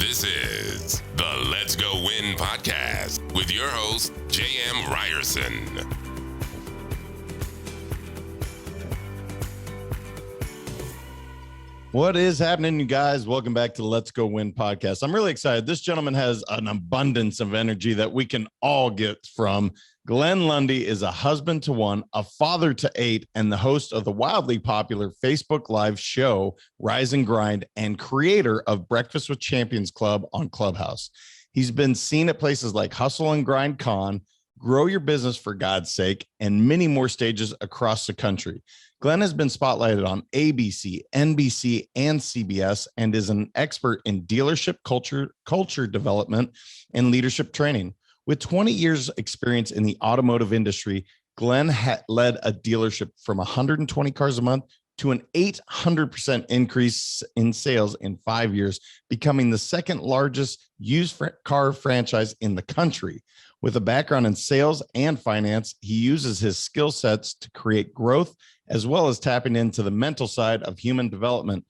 This is the Let's Go Win podcast with your host, J.M. Ryerson. What is happening, you guys? Welcome back to the Let's Go Win podcast. I'm really excited. This gentleman has an abundance of energy that we can all get from. Glenn Lundy is a husband to one, a father to 8, and the host of the wildly popular Facebook Live show, Rise and Grind, and creator of Breakfast with Champions Club on Clubhouse. He's been seen at places like Hustle and Grind Con, Grow Your Business for God's Sake, and many more stages across the country. Glenn has been spotlighted on ABC, NBC, and CBS, and is an expert in dealership culture development and leadership training. With 20 years experience in the automotive industry, Glenn led a dealership from 120 cars a month to an 800% increase in sales in 5 years, becoming the second largest used car franchise in the country. With a background in sales and finance, he uses his skill sets to create growth, as well as tapping into the mental side of human development.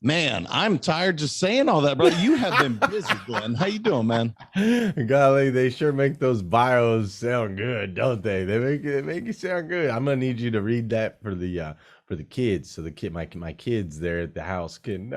Man, I'm tired just saying all that, bro. You have been busy, Glenn. How you doing, man? Golly, they sure make those bios sound good, don't they? They make you sound good. I'm gonna need you to read that for the kids, so my kids there at the house can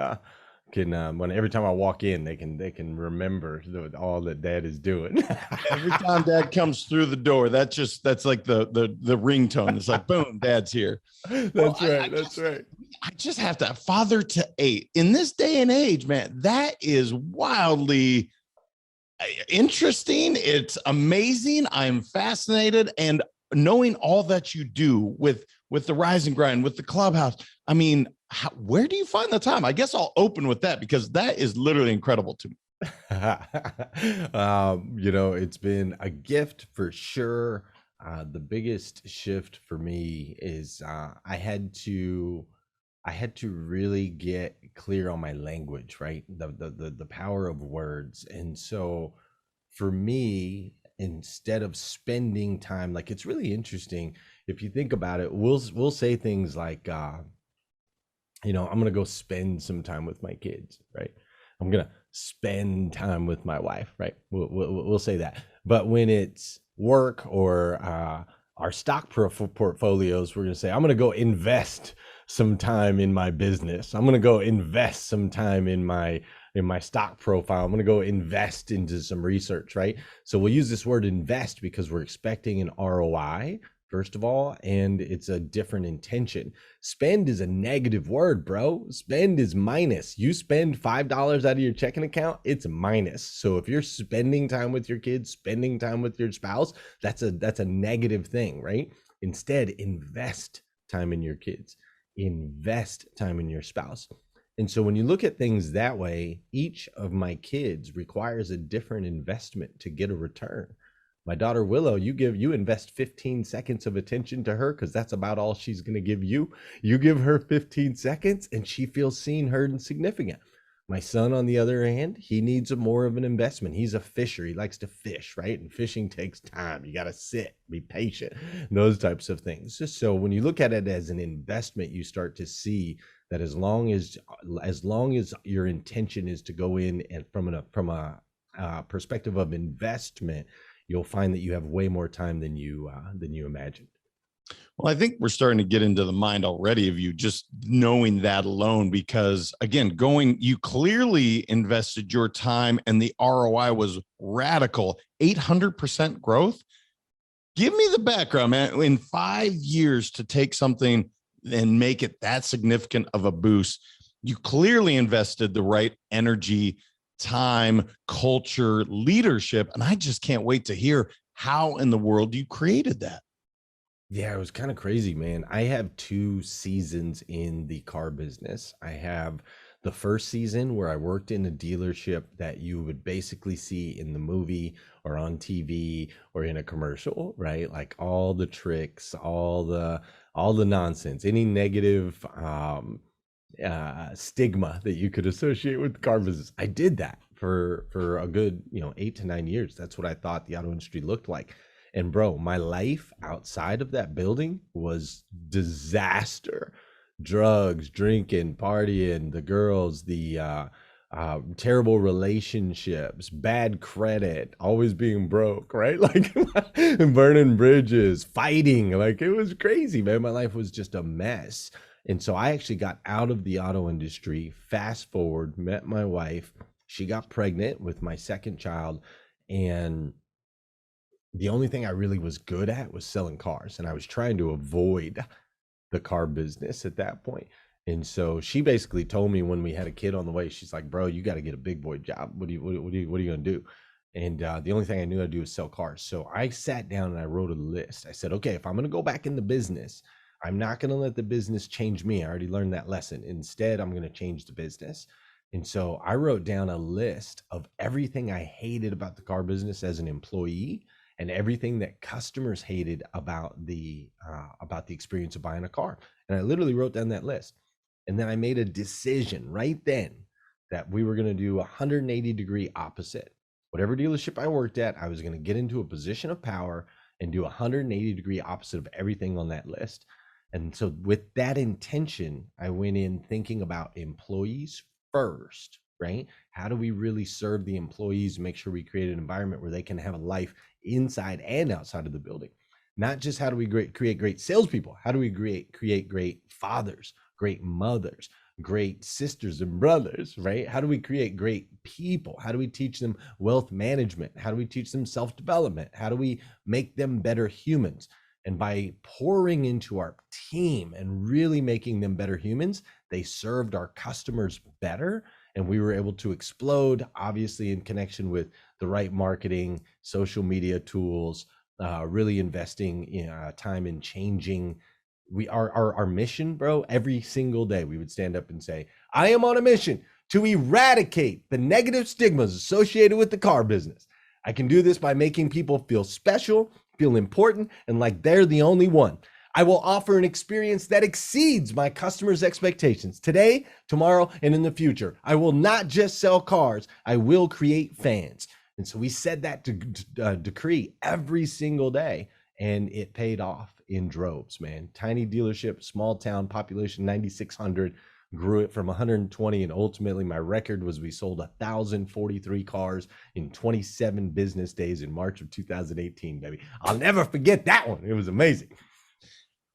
when every time I walk in, they can remember all that Dad is doing. Every time Dad comes through the door, that's like the ringtone. It's like, boom, Dad's here. That's right. I just have to, father to 8 in this day and age, man. That is wildly interesting. It's amazing. I'm fascinated, and knowing all that you do with the Rise and Grind, with the Clubhouse. I mean, where do you find the time? I guess I'll open with that, because that is literally incredible to me. It's been a gift for sure. The biggest shift for me is I had to really get clear on my language, right? The power of words. And so for me, instead of spending time, like, it's really interesting if you think about it, we'll say things like I'm gonna go spend some time with my kids, right? I'm gonna spend time with my wife, right? We'll say that. But when it's work or our stock portfolios, we're gonna say, I'm gonna go invest some time in my business. I'm gonna go invest some time in my stock profile. I'm gonna go invest into some research, right? So we'll use this word invest because we're expecting an ROI, first of all, and it's a different intention. Spend is a negative word, bro. Spend is minus. You spend $5 out of your checking account, it's minus. So if you're spending time with your kids, spending time with your spouse, that's a negative thing, right? Instead, invest time in your kids, invest time in your spouse. And so when you look at things that way, each of my kids requires a different investment to get a return. My daughter Willow, you invest 15 seconds of attention to her, because that's about all she's going to give you. You give her 15 seconds and she feels seen, heard, and significant. My son, on the other hand, he needs more of an investment. He's a fisher. He likes to fish, right? And fishing takes time. You got to sit, be patient, those types of things. So when you look at it as an investment, you start to see that as long as your intention is to go in and from a perspective of investment, you'll find that you have way more time than you imagined. Well, I think we're starting to get into the mind already of you just knowing that alone, because again, you clearly invested your time and the ROI was radical, 800% growth. Give me the background, man. In 5 years to take something and make it that significant of a boost, you clearly invested the right energy, time, culture, leadership. And I just can't wait to hear how in the world you created that. Yeah, it was kind of crazy, man. I have 2 seasons in the car business. I have the first season where I worked in a dealership that you would basically see in the movie or on TV or in a commercial, right? Like all the tricks, all the nonsense, any negative stigma that you could associate with the car business. I did that for a good 8 to 9 years. That's what I thought the auto industry looked like. And bro, my life outside of that building was disaster. Drugs, drinking, partying, the girls, the terrible relationships, bad credit, always being broke, right? Like burning bridges, fighting. Like it was crazy, man. My life was just a mess. And so I actually got out of the auto industry. Fast forward, met my wife. She got pregnant with my second child. And the only thing I really was good at was selling cars. And I was trying to avoid the car business at that point. And so she basically told me when we had a kid on the way, she's like, bro, you got to get a big boy job. What are you going to do? And the only thing I knew how to do was sell cars. So I sat down and I wrote a list. I said, okay, if I'm going to go back in the business, I'm not going to let the business change me. I already learned that lesson. Instead, I'm going to change the business. And so I wrote down a list of everything I hated about the car business as an employee and everything that customers hated about the experience of buying a car. And I literally wrote down that list. And then I made a decision right then that we were going to do 180-degree opposite. Whatever dealership I worked at, I was going to get into a position of power and do 180-degree opposite of everything on that list. And so with that intention, I went in thinking about employees first, right? How do we really serve the employees, make sure we create an environment where they can have a life inside and outside of the building? Not just how do we create great salespeople, how do we create great fathers, great mothers, great sisters and brothers, right? How do we create great people? How do we teach them wealth management? How do we teach them self-development? How do we make them better humans? And by pouring into our team and really making them better humans, they served our customers better. And we were able to explode, obviously in connection with the right marketing, social media tools, really investing in time in changing our mission, bro. Every single day we would stand up and say, I am on a mission to eradicate the negative stigmas associated with the car business. I can do this by making people feel special, feel important, and like they're the only one. I will offer an experience that exceeds my customers' expectations today, tomorrow, and in the future. I will not just sell cars, I will create fans. And so we said that decree every single day, and it paid off in droves, man. Tiny dealership, small town, population 9,600, grew it from 120, and ultimately my record was we sold 1,043 cars in 27 business days in March of 2018, baby. I'll never forget that one. It was amazing.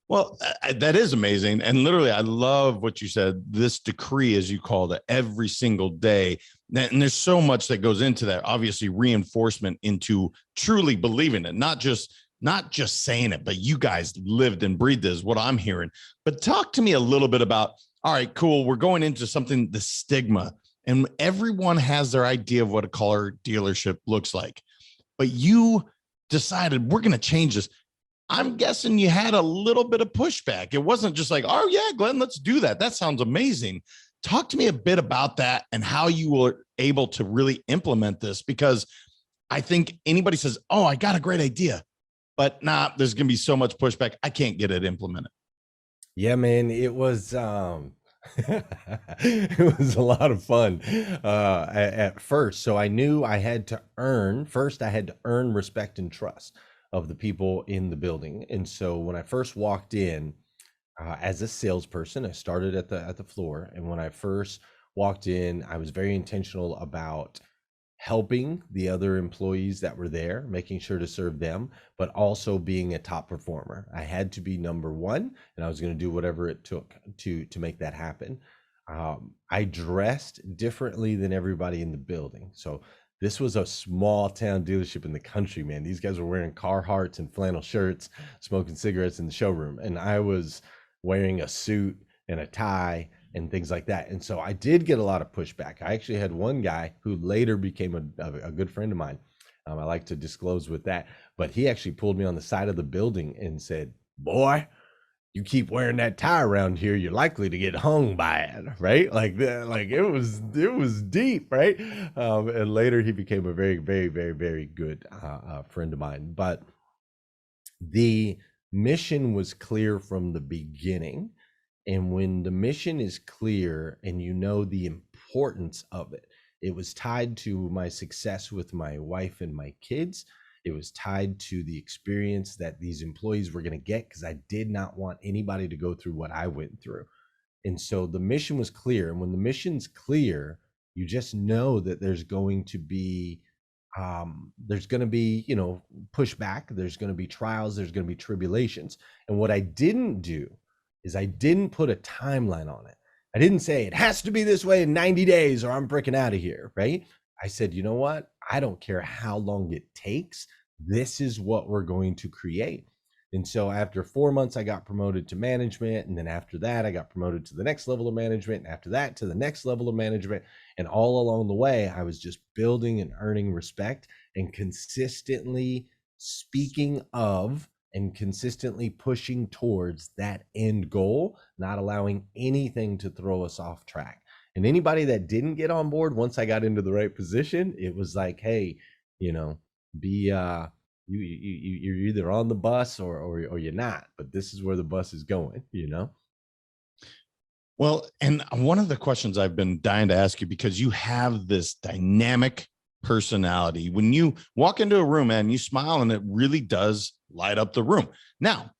Well, that is amazing. And literally, I love what you said, this decree, as you called it, every single day. And there's so much that goes into that, obviously reinforcement into truly believing it, not just saying it, but you guys lived and breathed this, what I'm hearing. But talk to me a little bit about, all right, cool. We're going into something, the stigma, and everyone has their idea of what a car dealership looks like. But you decided we're going to change this. I'm guessing you had a little bit of pushback. It wasn't just like, oh yeah, Glenn, let's do that. That sounds amazing. Talk to me a bit about that and how you were able to really implement this, because I think anybody says, oh, I got a great idea, but nah, there's going to be so much pushback. I can't get it implemented. Yeah, man, it was it was a lot of fun at first. So I knew I had to earn respect and trust of the people in the building. And so when I first walked in as a salesperson, I started at the floor. And when I first walked in, I was very intentional about helping the other employees that were there, making sure to serve them, but also being a top performer. I had to be number one, and I was going to do whatever it took to make that happen. I dressed differently than everybody in the building. So this was a small town dealership in the country, man. These guys were wearing Carhartts and flannel shirts, smoking cigarettes in the showroom. And I was wearing a suit and a tie and things like that. And so I did get a lot of pushback. I actually had one guy who later became a good friend of mine. I like to disclose with that, but he actually pulled me on the side of the building and said, boy, you keep wearing that tie around here, you're likely to get hung by it, right? Like it was deep, right? And later he became a very, very, very, very good friend of mine. But the mission was clear from the beginning. And when the mission is clear and you know the importance of it, it was tied to my success with my wife and my kids. It was tied to the experience that these employees were going to get, because I did not want anybody to go through what I went through. And so the mission was clear. And when the mission's clear, You just know that there's going to be, you know, pushback. There's going to be trials. There's going to be tribulations. And what I didn't do is I didn't put a timeline on it. I didn't say it has to be this way in 90 days or I'm freaking out of here, right? I said, you know what? I don't care how long it takes. This is what we're going to create. And so after 4 months, I got promoted to management. And then after that, I got promoted to the next level of management. And after that, to the next level of management. And all along the way, I was just building and earning respect and consistently speaking of and consistently pushing towards that end goal, not allowing anything to throw us off track. And anybody that didn't get on board once I got into the right position, it was like, hey, you know, you're either on the bus or you're not, but this is where the bus is going, you know? Well, and one of the questions I've been dying to ask you, because you have this dynamic personality. When you walk into a room, man, you smile and it really does light up the room. Now,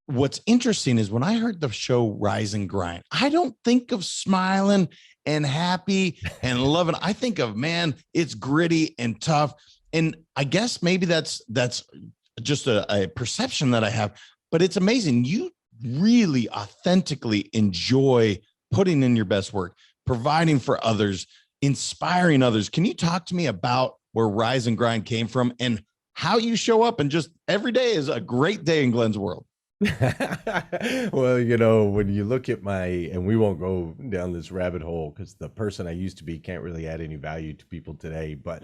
what's interesting is when I heard the show Rise and Grind, I don't think of smiling and happy and loving. I think of, man, it's gritty and tough. And I guess maybe that's just a perception that I have, but it's amazing. You really authentically enjoy putting in your best work, providing for others, inspiring others. Can you talk to me about where Rise and Grind came from and how you show up and just every day is a great day in Glenn's world? Well, you know, when you look at and we won't go down this rabbit hole because the person I used to be can't really add any value to people today, but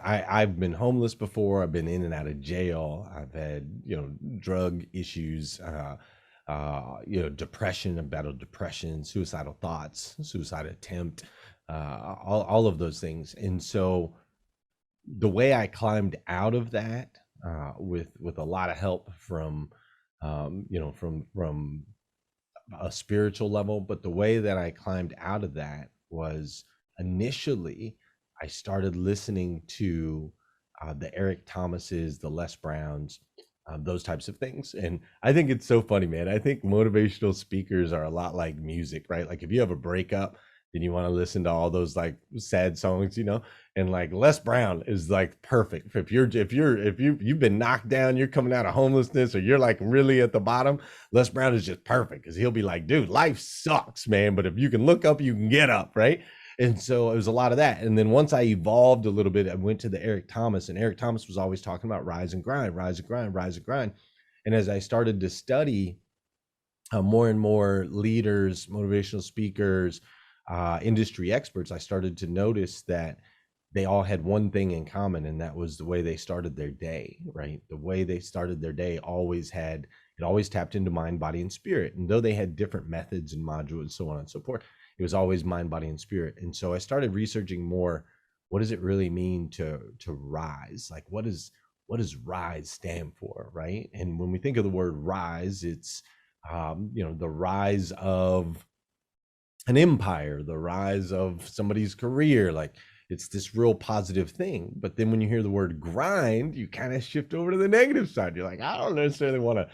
I've been homeless before. I've been in and out of jail. I've had, you know, drug issues, you know, depression, I've battled depression, suicidal thoughts, suicide attempt, all of those things. And so the way I climbed out of that, with a lot of help from, you know, from a spiritual level, but the way that I climbed out of that was initially I started listening to the Eric Thomases, the Les Browns, those types of things. And I think it's so funny, man. I think motivational speakers are a lot like music, right? Like if you have a breakup, then you want to listen to all those like sad songs, you know, and like Les Brown is like perfect. If you've been knocked down, you're coming out of homelessness, or you're like really at the bottom, Les Brown is just perfect because he'll be like, dude, life sucks, man. But if you can look up, you can get up, right? And so it was a lot of that. And then once I evolved a little bit, I went to the Eric Thomas, and Eric Thomas was always talking about rise and grind, rise and grind, rise and grind. And as I started to study more and more leaders, motivational speakers, industry experts, I started to notice that they all had one thing in common, and that was the way they started their day, right? The way they started their day always tapped into mind, body, and spirit. And though they had different methods and modules and so on and so forth, it was always mind, body, and spirit. And so I started researching more. What does it really mean to rise? Like, what does rise stand for, right? And when we think of the word rise, it's you know, the rise of an empire, the rise of somebody's career. Like, it's this real positive thing. But then when you hear the word grind, you kind of shift over to the negative side. You're like, I don't necessarily want to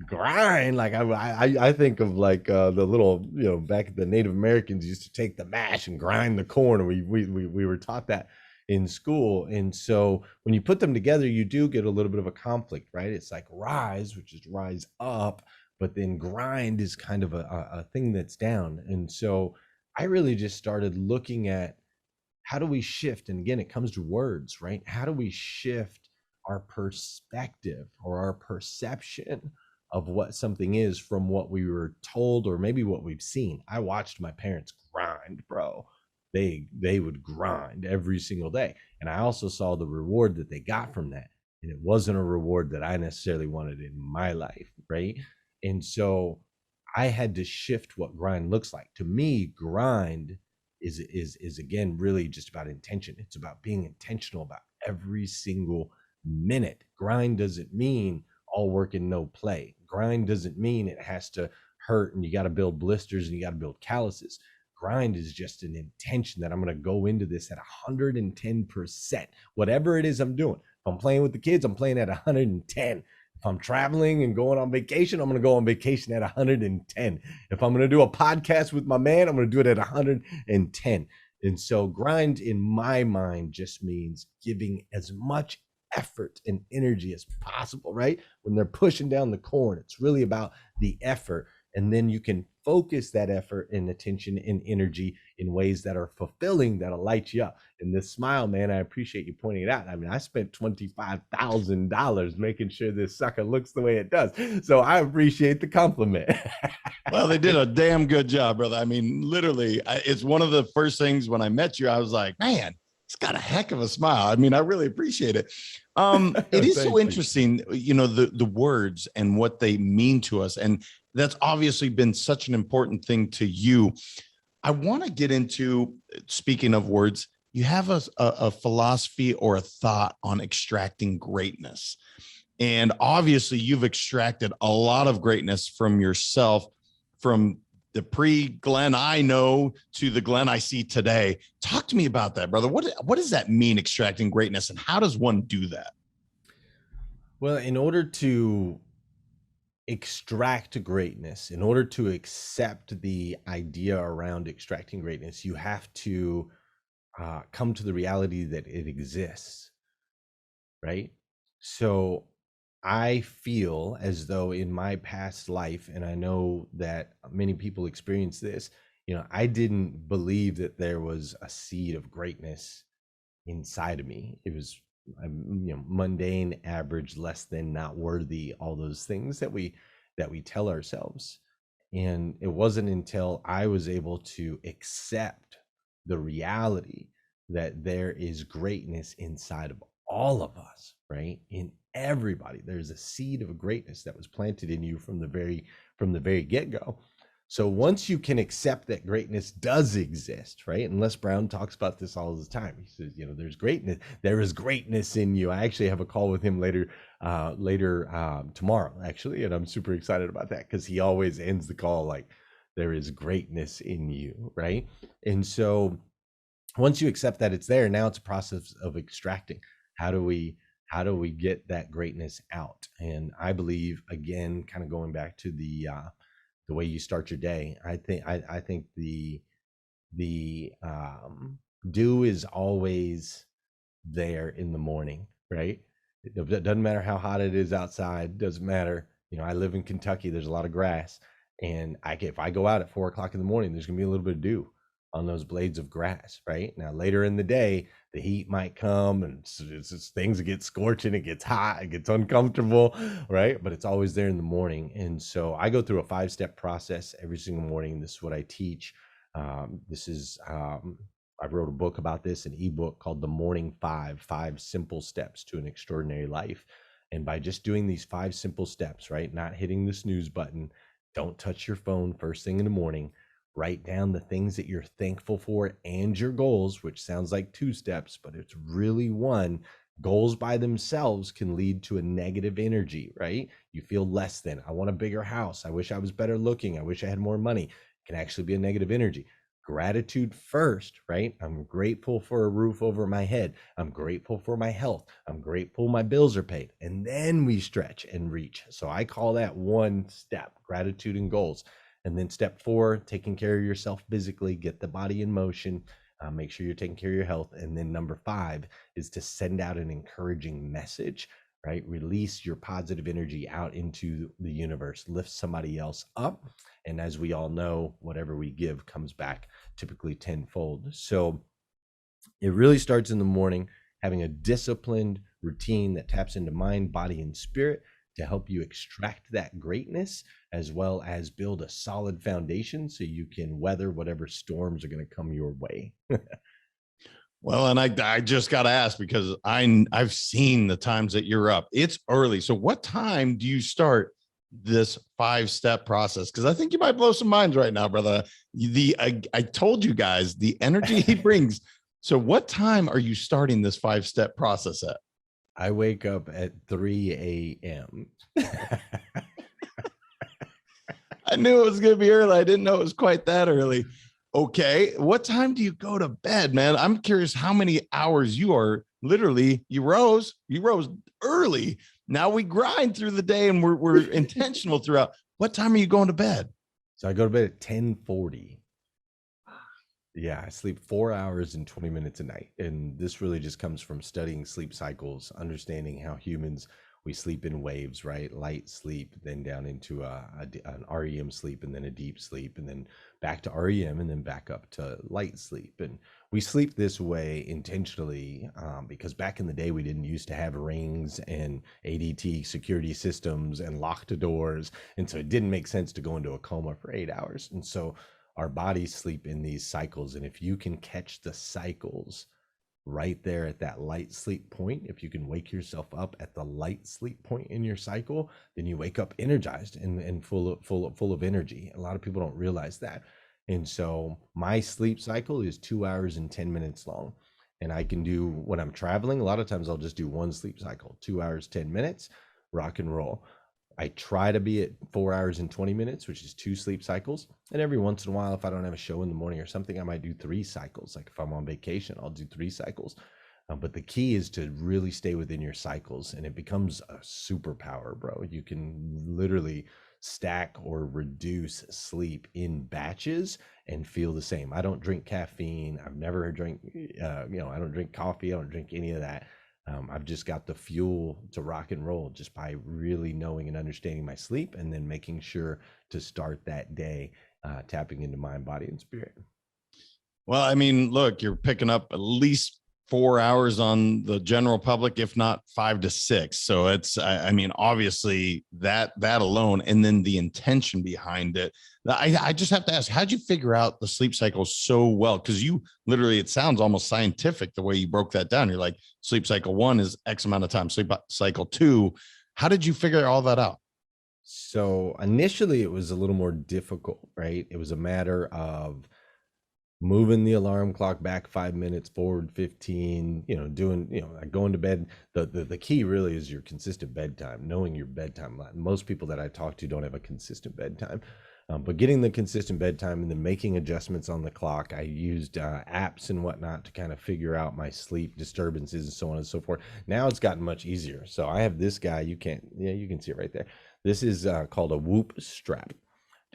grind. Like I think of like the little, you know, back the Native Americans used to take the mash and grind the corn, and we were taught that in school. And so when you put them together, you do get a little bit of a conflict, right? It's like rise, which is rise up, but then grind is kind of a thing that's down. And so I really just started looking at how do we shift, and again, it comes to words, right? How do we shift our perspective or our perception of what something is from what we were told or maybe what we've seen? I watched my parents grind, bro. They would grind every single day. And I also saw the reward that they got from that. And it wasn't a reward that I necessarily wanted in my life, right? And so I had to shift what grind looks like. To me, grind is again really just about intention. It's about being intentional about every single minute. Grind doesn't mean all work and no play. Grind doesn't mean it has to hurt and you got to build blisters and you got to build calluses. Grind is just an intention that I'm going to go into this at 110%. Whatever it is I'm doing. If I'm playing with the kids, I'm playing at 110. If I'm traveling and going on vacation, I'm going to go on vacation at 110. If I'm going to do a podcast with my man, I'm going to do it at 110. And so grind in my mind just means giving as much effort and energy as possible, right? When they're pushing down the corn, it's really about the effort. And then you can focus that effort and attention and energy in ways that are fulfilling, that'll light you up. And this smile, man, I appreciate you pointing it out. I mean, I spent $25,000 making sure this sucker looks the way it does. So I appreciate the compliment. Well, they did a damn good job, brother. I mean, literally, it's one of the first things when I met you, I was like, man, it's got a heck of a smile. I mean, I really appreciate it. It is so interesting, you know, the words and what they mean to us. And that's obviously been such an important thing to you. I want to get into, speaking of words, you have a philosophy or a thought on extracting greatness. And obviously, you've extracted a lot of greatness from yourself, from the pre-Glenn I know to the Glenn I see today. Talk to me about that, brother. What does that mean, extracting greatness, and how does one do that? Well, in order to extract greatness, in order to accept the idea around extracting greatness, you have to come to the reality that it exists, right? So I feel as though in my past life, and I know that many people experience this, you know, I didn't believe that there was a seed of greatness inside of me. It was, you know, mundane, average, less than, not worthy, all those things that we tell ourselves. And it wasn't until I was able to accept the reality that there is greatness inside of all of us, right? In everybody, there's a seed of greatness that was planted in you from the very get-go. So once you can accept that greatness does exist, right? And Les Brown talks about this all the time. He says, you know, there is greatness in you. I actually have a call with him later tomorrow, actually, and I'm super excited about that because he always ends the call like, there is greatness in you, right? And so once you accept that it's there, now it's a process of extracting. How do we get that greatness out? And I believe, again, kind of going back to the way you start your day, I think the dew is always there in the morning, right? It doesn't matter how hot it is outside. Doesn't matter. You know, I live in Kentucky. There's a lot of grass, and if I go out at 4 o'clock in the morning, there's gonna be a little bit of dew on those blades of grass, right? Now later in the day, the heat might come and it's things get scorching, it gets hot, it gets uncomfortable, right? But it's always there in the morning. And so I go through a 5-step process every single morning. This is what I teach. I wrote a book about this, an ebook called The Morning Five Simple Steps to an Extraordinary Life. And by just doing these 5 simple steps, right? Not hitting the snooze button, don't touch your phone first thing in the morning, write down the things that you're thankful for and your goals, which sounds like 2 steps, but it's really 1. Goals by themselves can lead to a negative energy, right? You feel less than. I want a bigger house. I wish I was better looking. I wish I had more money. It can actually be a negative energy. Gratitude first, right? I'm grateful for a roof over my head. I'm grateful for my health. I'm grateful my bills are paid. And then we stretch and reach. So I call that 1 step, gratitude and goals. And then step 4, taking care of yourself physically, get the body in motion, make sure you're taking care of your health. And then number 5 is to send out an encouraging message, right? Release your positive energy out into the universe, lift somebody else up. And as we all know, whatever we give comes back typically tenfold. So it really starts in the morning, having a disciplined routine that taps into mind, body, and spirit to help you extract that greatness, as well as build a solid foundation so you can weather whatever storms are going to come your way. Well, and I just got to ask, because I've seen the times that you're up. It's early. So what time do you start this 5-step process? Because I think you might blow some minds right now, brother. I told you guys the energy he brings. So what time are you starting this 5-step process at? I wake up at 3 a.m. I knew it was going to be early. I didn't know it was quite that early. Okay. What time do you go to bed, man? I'm curious how many hours you are literally, you rose early. Now we grind through the day and we're intentional throughout. What time are you going to bed? So I go to bed at 10:40. Yeah, I sleep 4 hours and 20 minutes a night. And this really just comes from studying sleep cycles, understanding how humans, we sleep in waves, right? Light sleep, then down into an REM sleep, and then a deep sleep, and then back to REM, and then back up to light sleep. And we sleep this way intentionally because back in the day, we didn't used to have rings and ADT security systems and locked doors. And so it didn't make sense to go into a coma for 8 hours. And so our bodies sleep in these cycles. And if you can catch the cycles right there at that light sleep point, if you can wake yourself up at the light sleep point in your cycle, then you wake up energized and full of energy. A lot of people don't realize that. And so my sleep cycle is 2 hours and 10 minutes long. And I can do, when I'm traveling, a lot of times I'll just do one sleep cycle, 2 hours, 10 minutes, rock and roll. I try to be at 4 hours and 20 minutes, which is 2 sleep cycles. And every once in a while, if I don't have a show in the morning or something, I might do 3 cycles. Like if I'm on vacation, I'll do 3 cycles. But the key is to really stay within your cycles, and it becomes a superpower, bro. You can literally stack or reduce sleep in batches and feel the same. I don't drink caffeine. I've never drank, I don't drink coffee. I don't drink any of that. I've just got the fuel to rock and roll just by really knowing and understanding my sleep, and then making sure to start that day tapping into mind, body, and spirit. Well, I mean, look, you're picking up at least 4 hours on the general public, if not 5 to 6. So it's, I mean, obviously that alone, and then the intention behind it. I just have to ask, how'd you figure out the sleep cycle so well? Because you literally, it sounds almost scientific the way you broke that down. You're like, sleep cycle 1 is X amount of time. Sleep cycle 2. How did you figure all that out? So initially it was a little more difficult, right? It was a matter of moving the alarm clock back 5 minutes, forward 15, doing, like going to bed. The key really is your consistent bedtime, knowing your bedtime. Most people that I talk to don't have a consistent bedtime. But getting the consistent bedtime and then making adjustments on the clock. I used apps and whatnot to kind of figure out my sleep disturbances and so on and so forth. Now it's gotten much easier. So I have this guy, you can see it right there. This is called a Whoop strap.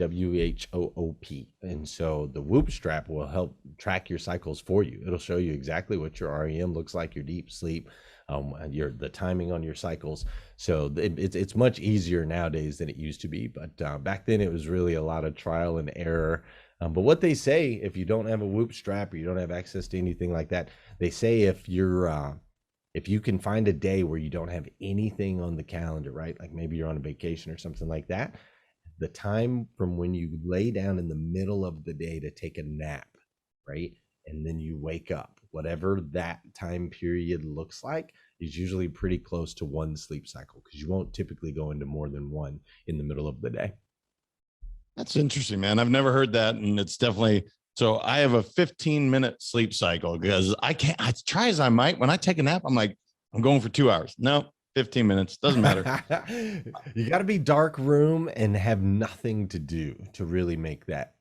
WHOOP. And so the Whoop strap will help track your cycles for you. It'll show you exactly what your REM looks like, your deep sleep, the timing on your cycles. So it's much easier nowadays than it used to be. But back then it was really a lot of trial and error. But what they say, if you don't have a Whoop strap or you don't have access to anything like that, they say if you can find a day where you don't have anything on the calendar, right? Like maybe you're on a vacation or something like that, the time from when you lay down in the middle of the day to take a nap, right? And then you wake up, whatever that time period looks like is usually pretty close to 1 sleep cycle, because you won't typically go into more than 1 in the middle of the day. That's interesting, man. I've never heard that. And it's definitely, so I have a 15-minute sleep cycle because I try as I might. When I take a nap, I'm like, I'm going for 2 hours. No, 15 minutes. Doesn't matter. You got to be dark room and have nothing to do to really make that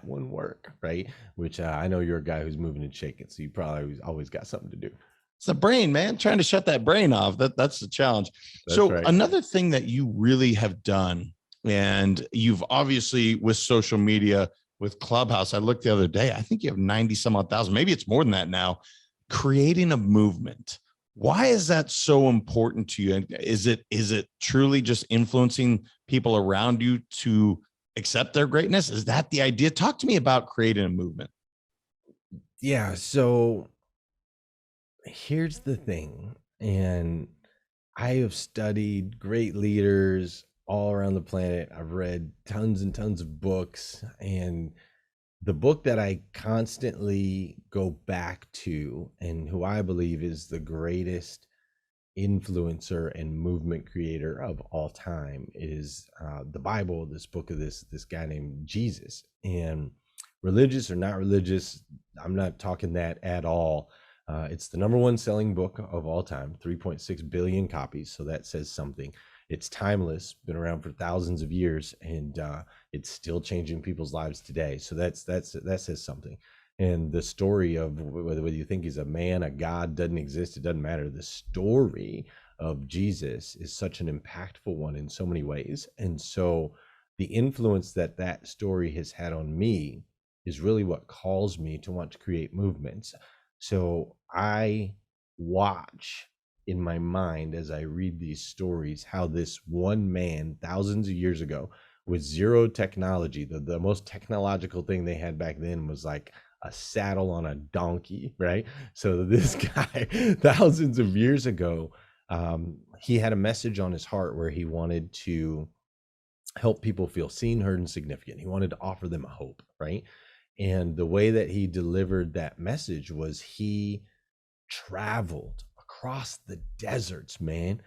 one work, right? Which I know you're a guy who's moving and shaking, so you probably always got something to do. It's the brain, man, trying to shut that brain off. That's the challenge. That's so right. Another thing that you really have done, and you've obviously with social media, with Clubhouse, I looked the other day, I think you have 90 some odd thousand, maybe it's more than that now, creating a movement. Why is that so important to you? And is it truly just influencing people around you to accept their greatness? Is that the idea? Talk to me about creating a movement. Yeah. So here's the thing. And I have studied great leaders all around the planet. I've read tons and tons of books, and the book that I constantly go back to, and who I believe is the greatest influencer and movement creator of all time, is the Bible, this book of this guy named Jesus. And religious or not religious, I'm not talking that at all. It's the #1 selling book of all time, 3.6 billion copies. So that says something. It's timeless, been around for thousands of years, and it's still changing people's lives today. So that says something. And the story of whether you think he's a man, a God, doesn't exist, it doesn't matter. The story of Jesus is such an impactful one in so many ways. And so the influence that story has had on me is really what calls me to want to create movements. So I watch in my mind as I read these stories how this one man thousands of years ago with zero technology, the most technological thing they had back then was like a saddle on a donkey, right? So this guy thousands of years ago, he had a message on his heart where he wanted to help people feel seen, heard, and significant. He wanted to offer them a hope, right? And the way that he delivered that message was he traveled across the deserts, man,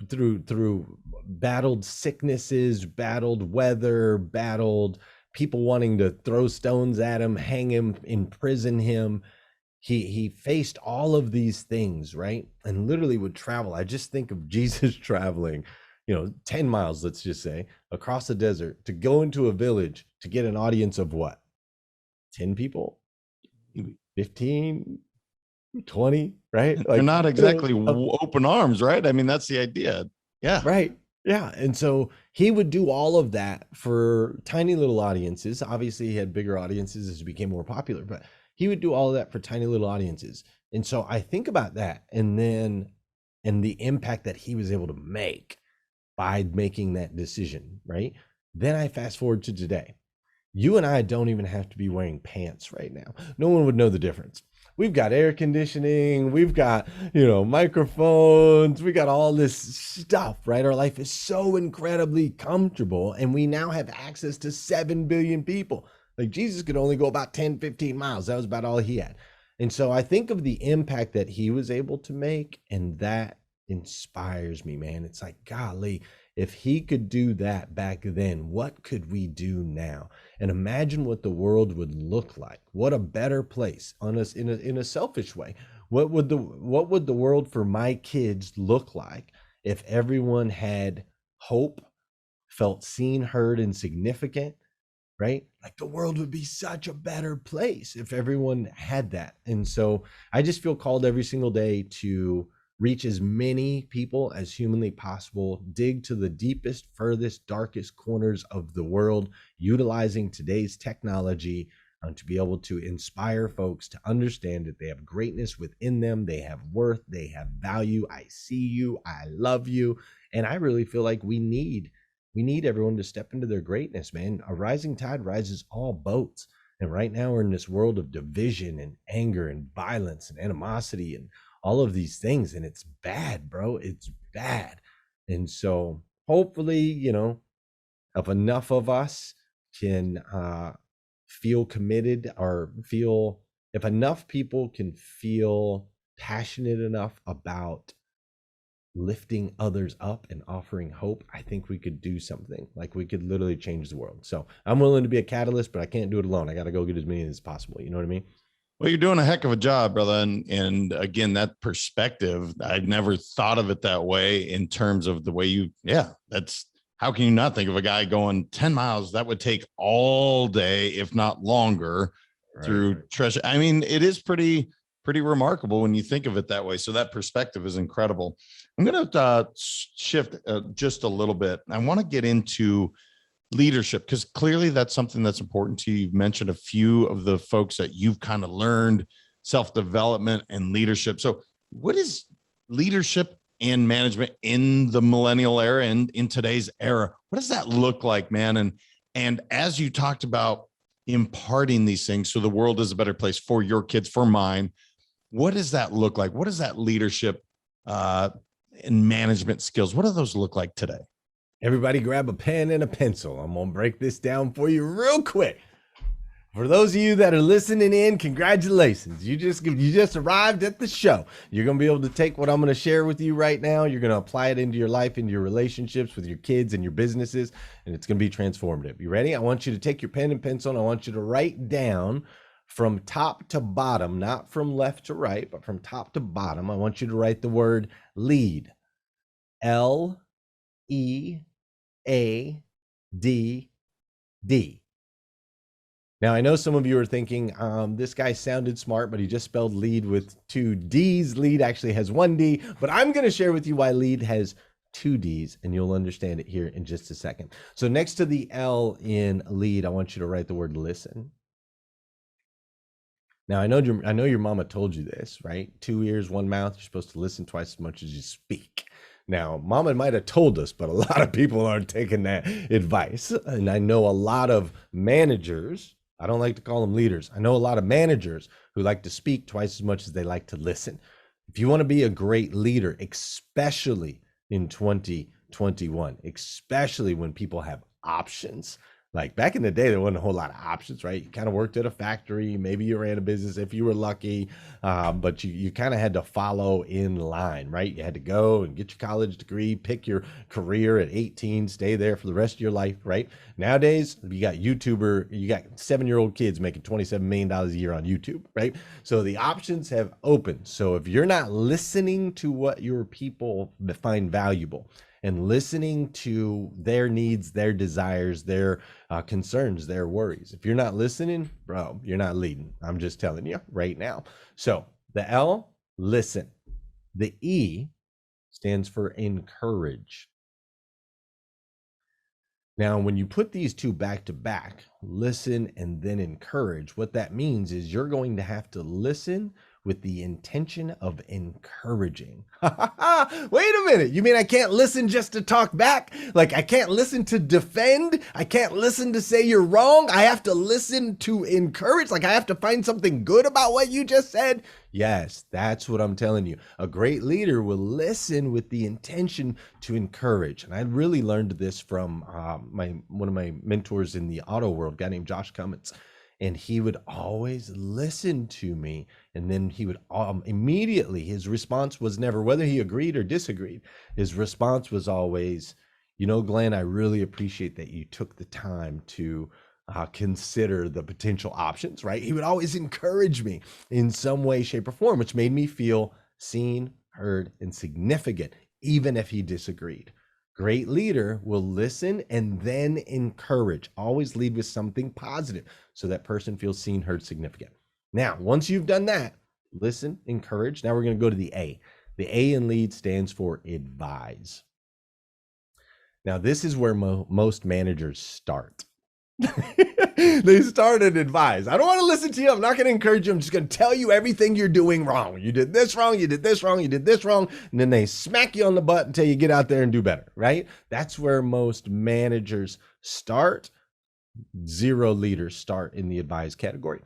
through battled sicknesses, battled weather, battled people wanting to throw stones at him, hang him, imprison him. He faced all of these things, right? And literally would travel. I just think of Jesus traveling, 10 miles, let's just say, across the desert to go into a village to get an audience of what? 10 people? 15? 20, right? They're not exactly open arms, right? I mean, that's the idea. Yeah. Right. Yeah. And so he would do all of that for tiny little audiences. Obviously, he had bigger audiences as he became more popular, but he would do all of that for tiny little audiences. And so I think about that and the impact that he was able to make by making that decision, right? Then I fast forward to today. You and I don't even have to be wearing pants right now. No one would know the difference. We've got air conditioning, we've got, microphones, we got all this stuff, right? Our life is so incredibly comfortable, and we now have access to 7 billion people. Like Jesus could only go about 10, 15 miles. That was about all he had. And so I think of the impact that he was able to make, and that inspires me, man. It's like, golly, if he could do that back then, what could we do now? And imagine what the world would look like. What a better place on us in a selfish way. What would the world for my kids look like if everyone had hope, felt seen, heard, and significant, right? Like the world would be such a better place if everyone had that. And so I just feel called every single day to reach as many people as humanly possible, dig to the deepest, furthest, darkest corners of the world, utilizing today's technology to be able to inspire folks to understand that they have greatness within them, they have worth, they have value. I see you, I love you. And I really feel like we need everyone to step into their greatness, man. A rising tide rises all boats. And right now we're in this world of division and anger and violence and animosity and all of these things, and it's bad, bro. It's bad. And so hopefully, if enough of us can feel committed, or if enough people can feel passionate enough about lifting others up and offering hope, I think we could do something. Like we could literally change the world. So I'm willing to be a catalyst, but I can't do it alone. I got to go get as many as possible. You know what I mean? Well, you're doing a heck of a job, brother. And again, that perspective, I'd never thought of it that way in terms of the way that's how can you not think of a guy going 10 miles? That would take all day, if not longer, through treasure. I mean, it is pretty remarkable when you think of it that way. So that perspective is incredible. I'm going to shift just a little bit. I want to get into leadership, because clearly that's something that's important to you. You've mentioned a few of the folks that you've kind of learned self-development and leadership. So what is leadership and management in the millennial era and in today's era? What does that look like, man? And as you talked about imparting these things so the world is a better place for your kids, for mine, what does that look like? What does that leadership and management skills, what do those look like today? Everybody grab a pen and a pencil. I'm going to break this down for you real quick. For those of you that are listening in, congratulations. You just arrived at the show. You're going to be able to take what I'm going to share with you right now. You're going to apply it into your life, into your relationships with your kids and your businesses, and it's going to be transformative. You ready? I want you to take your pen and pencil, and I want you to write down from top to bottom, not from left to right, but from top to bottom. I want you to write the word LEAD. L-E-A-D-D. Now, I know some of you are thinking, this guy sounded smart, but he just spelled lead with 2 D's. LEAD actually has 1 D, but I'm going to share with you why LEAD has 2 D's, and you'll understand it here in just a second. So next to the L in LEAD, I want you to write the word listen. Now, I know your mama told you this, right? 2 ears, one mouth. You're supposed to listen twice as much as you speak. Now, mama might have told us, but a lot of people aren't taking that advice. And I know a lot of managers, I don't like to call them leaders. I know a lot of managers who like to speak twice as much as they like to listen. If you want to be a great leader, especially in 2021, especially when people have options. Like back in the day, there wasn't a whole lot of options, right? You kind of worked at a factory, maybe you ran a business if you were lucky, but you kind of had to follow in line, right? You had to go and get your college degree, pick your career at 18, stay there for the rest of your life, right? Nowadays, you got 7-year-old kids making $27 million a year on YouTube, right? So the options have opened. So if you're not listening to what your people find valuable, and listening to their needs, their desires, their concerns, their worries. If you're not listening, bro, you're not leading. I'm just telling you right now. So the L, listen. The E stands for encourage. Now, when you put these two back to back, listen and then encourage, what that means is you're going to have to listen with the intention of encouraging. Wait a minute. You mean I can't listen just to talk back? Like I can't listen to defend? I can't listen to say you're wrong? I have to listen to encourage? Like I have to find something good about what you just said? Yes, that's what I'm telling you. A great leader will listen with the intention to encourage. And I really learned this from one of my mentors in the auto world, a guy named Josh Cummins. And he would always listen to me. And then he would immediately, his response was never whether he agreed or disagreed. His response was always, Glenn, I really appreciate that you took the time to consider the potential options, right? He would always encourage me in some way, shape, or form, which made me feel seen, heard, and significant, even if he disagreed. Great leader will listen and then encourage. Always lead with something positive so that person feels seen, heard, significant. Now, once you've done that, listen, encourage. Now we're going to go to the A. The A in lead stands for advise. Now, this is where most managers start. They start and advise. I don't want to listen to you. I'm not going to encourage you. I'm just going to tell you everything you're doing wrong. You did this wrong. You did this wrong. You did this wrong. And then they smack you on the butt until you get out there and do better, right? That's where most managers start. Zero leaders start in the advise category.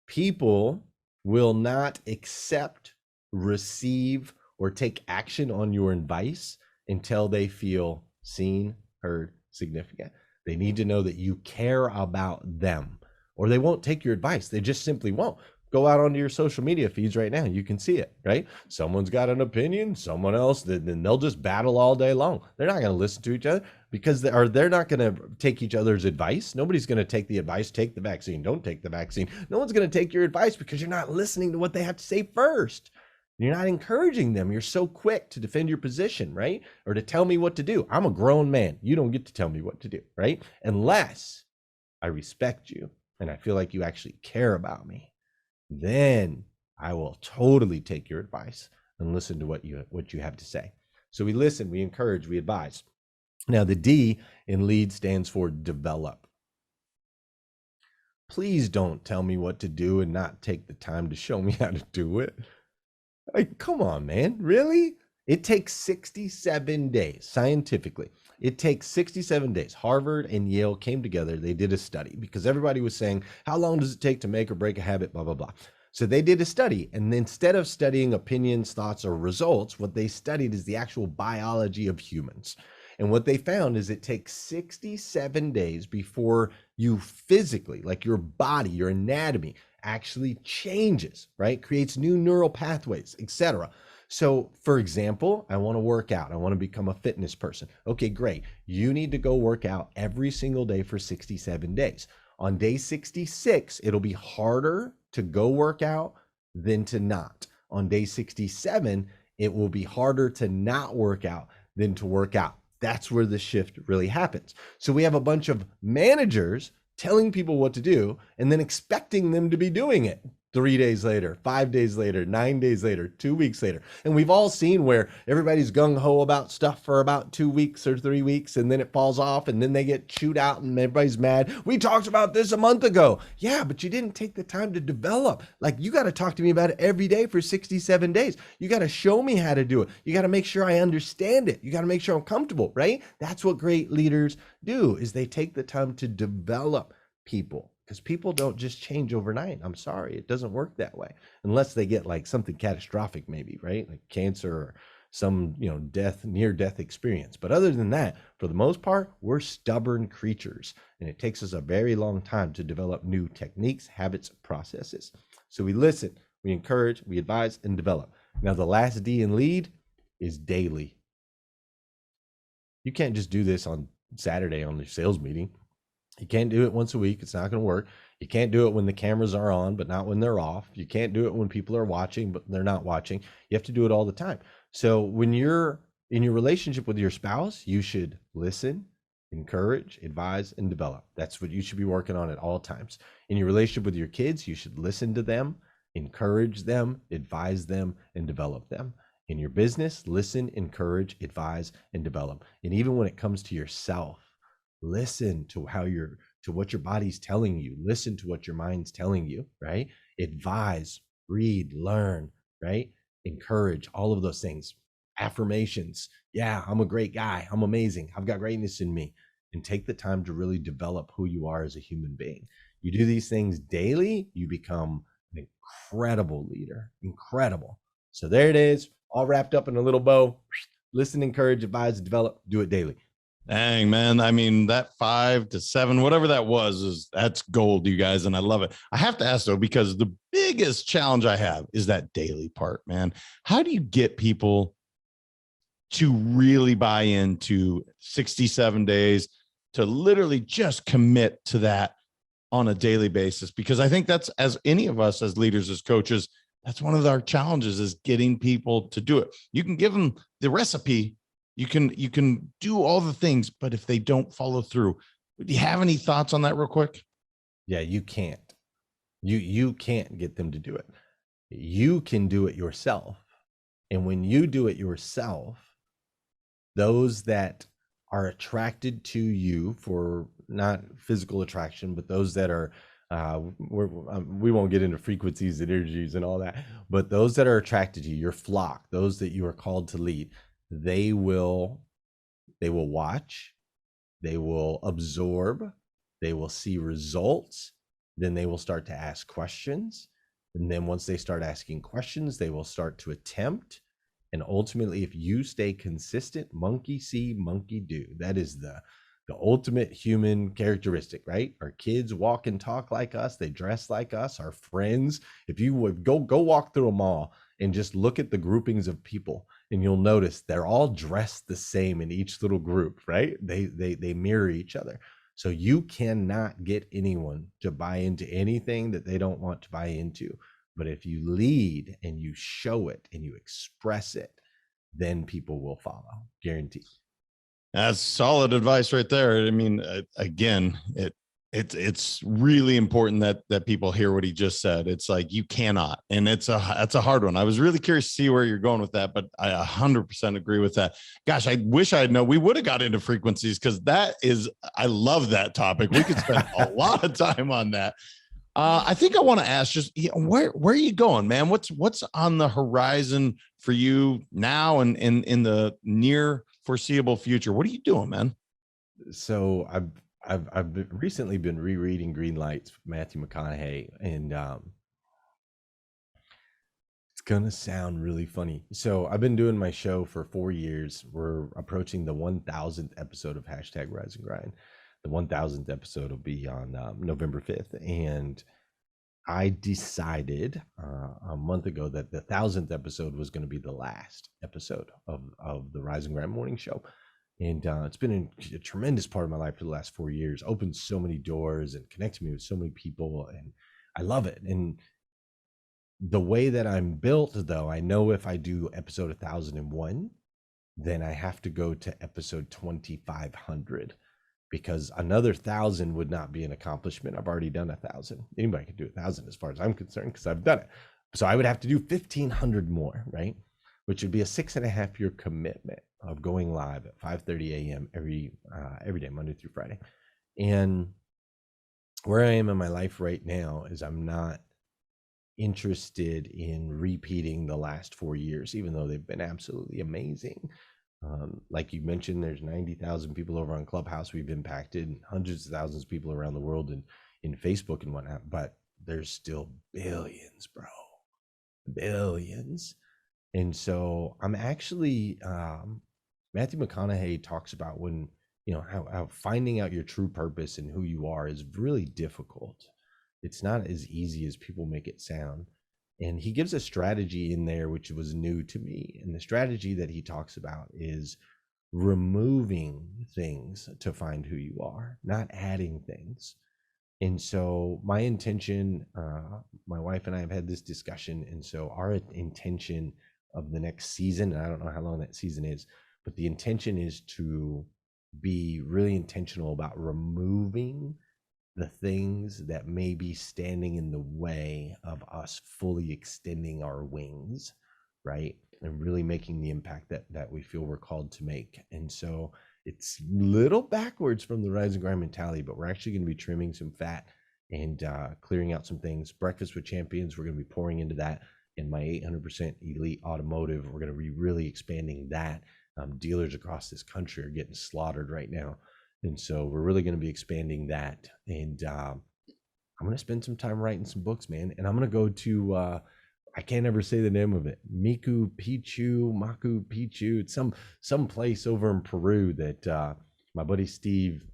People will not accept, receive, or take action on your advice until they feel seen, heard, significant. They need to know that you care about them, or they won't take your advice. They just simply won't. Go out onto your social media feeds right now. You can see it, right? Someone's got an opinion, someone else, then they'll just battle all day long. They're not going to listen to each other because they're not going to take each other's advice. Nobody's going to take the advice, take the vaccine, don't take the vaccine. No one's going to take your advice because you're not listening to what they have to say first. You're not encouraging them. You're so quick to defend your position, right? Or to tell me what to do. I'm a grown man. You don't get to tell me what to do, right? Unless I respect you and I feel like you actually care about me. Then I will totally take your advice and listen to what you have to say. So we listen, we encourage, we advise. Now the D in LEAD stands for develop. Please don't tell me what to do and not take the time to show me how to do it. Like, come on, man, really? It takes 67 days, scientifically. It takes 67 days. Harvard and Yale came together. They did a study because everybody was saying, how long does it take to make or break a habit, blah, blah, blah. So they did a study. And instead of studying opinions, thoughts, or results, what they studied is the actual biology of humans. And what they found is it takes 67 days before you physically, like your body, your anatomy, actually changes, right? Creates new neural pathways, etc. So for example, I want to work out. I want to become a fitness person. Okay, great. You need to go work out every single day for 67 days. On day 66, it'll be harder to go work out than to not. On day 67, it will be harder to not work out than to work out. That's where the shift really happens. So we have a bunch of managers telling people what to do and then expecting them to be doing it. 3 days later, 5 days later, 9 days later, 2 weeks later. And we've all seen where everybody's gung-ho about stuff for about 2 weeks or 3 weeks, and then it falls off, and then they get chewed out and everybody's mad. We talked about this a month ago. Yeah, but you didn't take the time to develop. Like, you got to talk to me about it every day for 67 days. You got to show me how to do it. You got to make sure I understand it. You got to make sure I'm comfortable, right? That's what great leaders do, is they take the time to develop people. Because people don't just change overnight. I'm sorry, it doesn't work that way unless they get like something catastrophic, maybe, right? Like cancer or some, death, near death experience. But other than that, for the most part, we're stubborn creatures, and it takes us a very long time to develop new techniques, habits, processes. So we listen, we encourage, we advise, and develop. Now, the last D in lead is daily. You can't just do this on Saturday on the sales meeting. You can't do it once a week. It's not going to work. You can't do it when the cameras are on, but not when they're off. You can't do it when people are watching, but they're not watching. You have to do it all the time. So when you're in your relationship with your spouse, you should listen, encourage, advise, and develop. That's what you should be working on at all times. In your relationship with your kids, you should listen to them, encourage them, advise them, and develop them. In your business, listen, encourage, advise, and develop. And even when it comes to yourself, listen to what your body's telling you. Listen to what your mind's telling you, right? Advise, read, learn, right? Encourage, all of those things. Affirmations. Yeah, I'm a great guy. I'm amazing. I've got greatness in me. And take the time to really develop who you are as a human being. You do these things daily, you become an incredible leader. Incredible. So there it is, all wrapped up in a little bow. Listen, encourage, advise, develop, do it daily. Dang, man. I mean, that 5 to 7, whatever that was, that's gold, you guys. And I love it. I have to ask though, because the biggest challenge I have is that daily part, man. How do you get people to really buy into 67 days, to literally just commit to that on a daily basis? Because I think that's, as any of us as leaders, as coaches, that's one of our challenges, is getting people to do it. You can give them the recipe. You can do all the things, but if they don't follow through, do you have any thoughts on that real quick? Yeah, you can't. You can't get them to do it. You can do it yourself. And when you do it yourself, those that are attracted to you, for not physical attraction, but those that are, we won't get into frequencies and energies and all that, but those that are attracted to you, your flock, those that you are called to lead, they will watch, they will absorb, they will see results, then they will start to ask questions. And then once they start asking questions, they will start to attempt. And ultimately, if you stay consistent, monkey see, monkey do. That is the ultimate human characteristic, right? Our kids walk and talk like us. They dress like us. Our friends, if you would go walk through a mall and just look at the groupings of people, and you'll notice they're all dressed the same in each little group, right? They mirror each other. So you cannot get anyone to buy into anything that they don't want to buy into. But if you lead and you show it and you express it, then people will follow, guaranteed. That's solid advice right there. I mean, again, it's really important that people hear what he just said. It's like, you cannot, and that's a hard one. I was really curious to see where you're going with that, but I 100% agree with that. Gosh, I wish I had known. We would have got into frequencies, because I love that topic. We could spend a lot of time on that. I think I want to ask, just where are you going, man? What's on the horizon for you now and in the near foreseeable future? What are you doing, man? So I've recently been rereading Green Lights with Matthew McConaughey, and it's gonna sound really funny. So I've been doing my show for 4 years. We're approaching the 1,000th episode of #Rise and Grind. The 1,000th episode will be on November 5th, and I decided a month ago that the 1,000th episode was going to be the last episode of the Rise and Grind morning show. And it's been a tremendous part of my life for the last 4 years, opened so many doors and connected me with so many people, and I love it. And the way that I'm built, though, I know if I do episode 1,001, then I have to go to episode 2,500. because another 1,000 would not be an accomplishment. I've already done 1,000. Anybody can do 1,000 as far as I'm concerned, because I've done it. So I would have to do 1,500 more, right? Which would be a 6.5-year commitment of going live at 5:30 a.m. every day, Monday through Friday. And where I am in my life right now is I'm not interested in repeating the last 4 years, even though they've been absolutely amazing. Like you mentioned, there's 90,000 people over on Clubhouse we've impacted, hundreds of thousands of people around the world in Facebook and whatnot, but there's still billions, bro. Billions. And so I'm actually, Matthew McConaughey talks about when, how finding out your true purpose and who you are is really difficult. It's not as easy as people make it sound. And he gives a strategy in there, which was new to me. And the strategy that he talks about is removing things to find who you are, not adding things. And so my intention, my wife and I have had this discussion. And so our intention of the next season, and I don't know how long that season is, but the intention is to be really intentional about removing the things that may be standing in the way of us fully extending our wings, right? And really making the impact that we feel we're called to make. And so it's a little backwards from the rise and grind mentality, but we're actually going to be trimming some fat and clearing out some things. Breakfast with Champions, we're going to be pouring into that. In my 800% elite automotive, we're going to be really expanding that. Dealers across this country are getting slaughtered right now. And so we're really going to be expanding that. And I'm going to spend some time writing some books, man. And I'm going to go to, I can't ever say the name of it, Machu Picchu. It's some place over in Peru that my buddy Steve,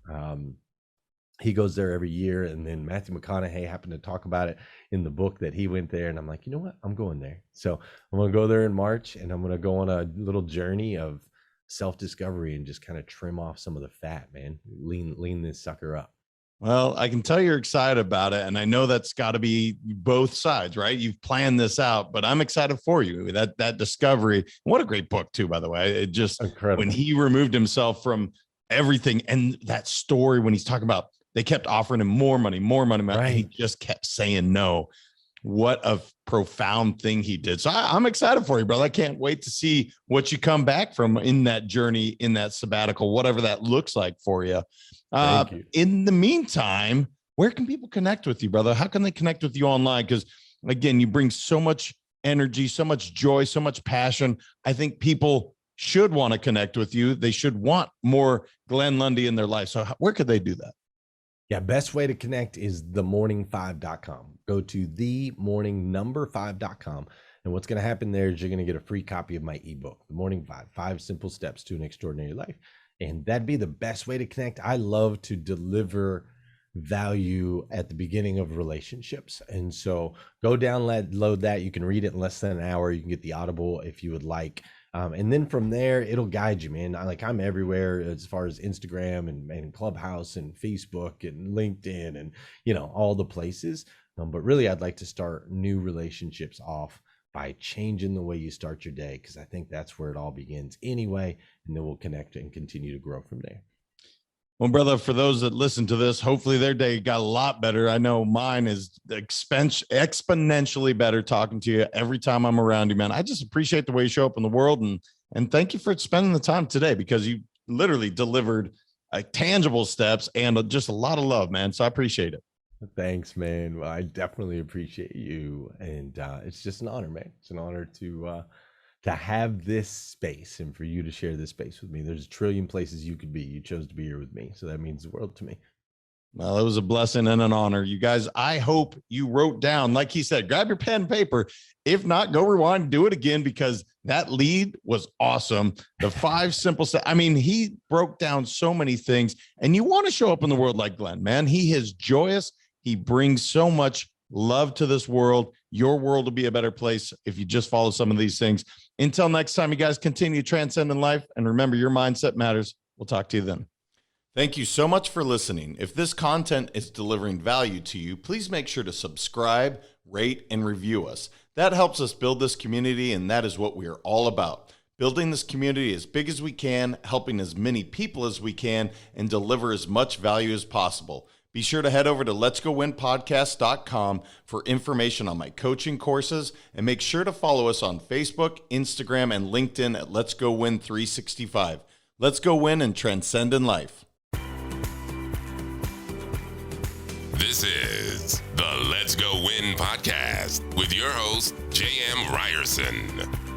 he goes there every year. And then Matthew McConaughey happened to talk about it in the book that he went there. And I'm like, you know what? I'm going there. So I'm going to go there in March, and I'm going to go on a little journey of self-discovery and just kind of trim off some of the fat, man. Lean this sucker up. Well, I can tell you're excited about it, and I know that's got to be both sides, right? You've planned this out, but I'm excited for you. That discovery. What a great book too, by the way. It just incredible. When he removed himself from everything, and that story when he's talking about they kept offering him more money, right. And he just kept saying no. What a profound thing he did. So I'm excited for you, brother. I can't wait to see what you come back from in that journey, in that sabbatical, whatever that looks like for you. Thank you. In the meantime, where can people connect with you, brother? How can they connect with you online? Because again, you bring so much energy, so much joy, so much passion. I think people should want to connect with you. They should want more Glenn Lundy in their life. So where could they do that? Yeah, best way to connect is themorning5.com. Go to themorning5.com. And what's going to happen there is you're going to get a free copy of my ebook, The Morning 5 Simple Steps to an Extraordinary Life. And that'd be the best way to connect. I love to deliver value at the beginning of relationships. And so go download that. You can read it in less than an hour. You can get the Audible if you would like. And then from there, it'll guide you, man. I'm everywhere as far as Instagram and Clubhouse and Facebook and LinkedIn and, all the places. But really, I'd like to start new relationships off by changing the way you start your day, because I think that's where it all begins anyway. And then we'll connect and continue to grow from there. Well, brother, for those that listen to this, hopefully their day got a lot better. I know mine is exponentially better talking to you every time I'm around you, man. I just appreciate the way you show up in the world. And thank you for spending the time today, because you literally delivered tangible steps and just a lot of love, man. So I appreciate it. Thanks, man. Well, I definitely appreciate you. And it's just an honor, man. It's an honor to have this space and for you to share this space with me. There's a trillion places you could be. You chose to be here with me. So that means the world to me. Well, it was a blessing and an honor. You guys, I hope you wrote down, like he said, grab your pen and paper. If not, go rewind, do it again, because that lead was awesome. The 5 simple steps. I mean, he broke down so many things, and you want to show up in the world like Glenn, man. He is joyous. He brings so much love to this world. Your world will be a better place if you just follow some of these things. Until next time, you guys continue to transcend in life. And remember, your mindset matters. We'll talk to you then. Thank you so much for listening. If this content is delivering value to you, please make sure to subscribe, rate, and review us. That helps us build this community, and that is what we are all about. building this community as big as we can, helping as many people as we can, and deliver as much value as possible. Be sure to head over to letsgowinpodcast.com for information on my coaching courses, and make sure to follow us on Facebook, Instagram, and LinkedIn at Let's Go Win 365. Let's go win and transcend in life. This is the Let's Go Win podcast with your host, J.M. Ryerson.